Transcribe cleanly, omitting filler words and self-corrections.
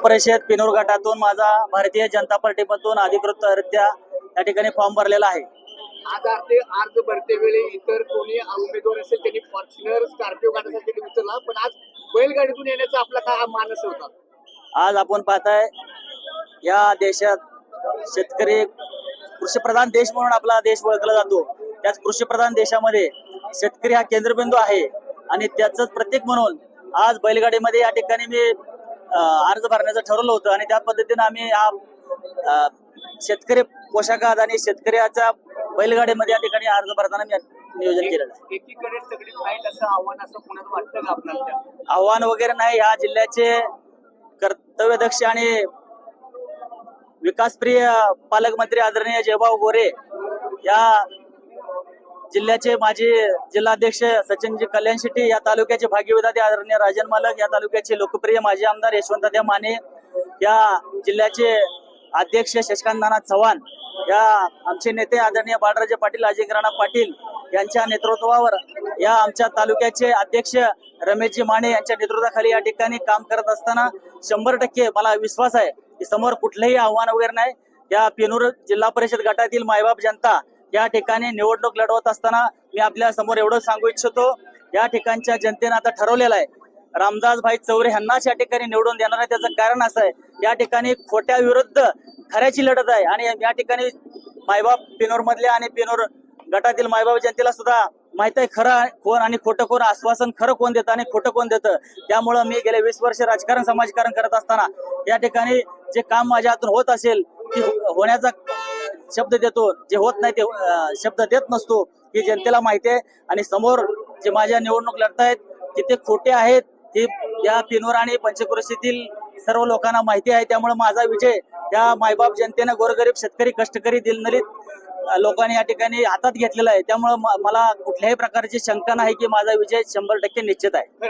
परिषद पिनूर गटातून माझा भारतीय जनता पार्टीमधून अधिकृतरित्या या ठिकाणी फॉर्म भरलेला आहे। अर्ज भरते वेळी इतर कोणी उमेदवार असेल त्यांनी फॉर्च्युनर स्कॉर्पिओ गाडीसाठी त्यांनी उचलला, पण आज बैलगाडीतून येण्याचा आपला काय मानस होता? आज आपण पाहताय या देशात शेतकरी कृषीप्रधान देश म्हणून आपला देश ओळखला जातो। त्याच कृषीप्रधान देशामध्ये शेतकरी हा केंद्रबिंदू आहे आणि त्याचंच प्रतीक म्हणून आज बैलगाडीमध्ये या ठिकाणी मी अर्ज भरण्याचं ठरवलं होतं आणि त्या पद्धतीने आम्ही शेतकरी पोशाखात आणि शेतकऱ्याच्या बैलगाडीमध्ये या ठिकाणी अर्ज भरताना मी नियोजन केलेलं आहे। एकीकडे सगळी फाईट असं आव्हान असं कोणाला वाटतं का आपल्याला? आव्हान वगैरे नाही, या जिल्ह्याचे कर्तव्यदक्ष आणि विकासप्रिय पालकमंत्री आदरणीय जयभाऊ गोरे, या जिल्ह्याचे माजी जिल्हाध्यक्ष सचिनजी कल्याण शेट्टी, या तालुक्याचे भाग्यविधाते आदरणीय राजन मालक, या तालुक्याचे लोकप्रिय माजी आमदार यशवंतराव माने, या जिल्ह्याचे अध्यक्ष शशिकांत नाना चव्हाण, या आमचे नेते आदरणीय बाळराजे पाटील अजिंक्यराणा पाटील यांच्या नेतृत्वावर या आमच्या तालुक्याचे अध्यक्ष रमेशजी माने यांच्या नेतृत्वाखाली या ठिकाणी काम करत असताना 100% मला विश्वास आहे की समोर कुठलंही आव्हान वगैरे नाही। या पिनूर जिल्हा परिषद गटातील मायबाप जनता या ठिकाणी निवडणूक लढवत असताना मी आपल्या समोर एवढं सांगू इच्छितो, या ठिकाणच्या जनतेनं आता ठरवलेलं आहे रामदास भाई चौरे यांनाच या ठिकाणी निवडून देणार आहे। त्याचं कारण असं आहे, या ठिकाणी खोट्या विरुद्ध खऱ्याची लढत आहे आणि या ठिकाणी मायबाप पिनूर मधल्या आणि पिनूर गटातील मायबाप जनतेला सुद्धा माहित आहे खरं कोण आणि खोटं कोण, आश्वासन खरं कोण देतं आणि खोटं कोण देतं। त्यामुळं मी गेले 20 वर्ष राजकारण समाजकारण करत असताना या ठिकाणी जे काम माझ्या हातून होत असेल ते होण्याचा शब्द देतो, जे होत नाही ते शब्द देत नसतो, ही जनतेला माहिती आहे। आणि समोर जे माझ्या निवडणूक लढतायत किती खोटे आहेत हे या पिनूर आणि पंचक्रोशीतील सर्व लोकांना माहिती आहे। त्यामुळे माझा विजय या मायबाप जनतेनं, गोरगरीब शेतकरी कष्टकरी दिलनलित लोकांनी या ठिकाणी हातात घेतलेला आहे। त्यामुळे मला कुठल्याही प्रकारची शंका नाही की माझा विजय 100% निश्चित आहे।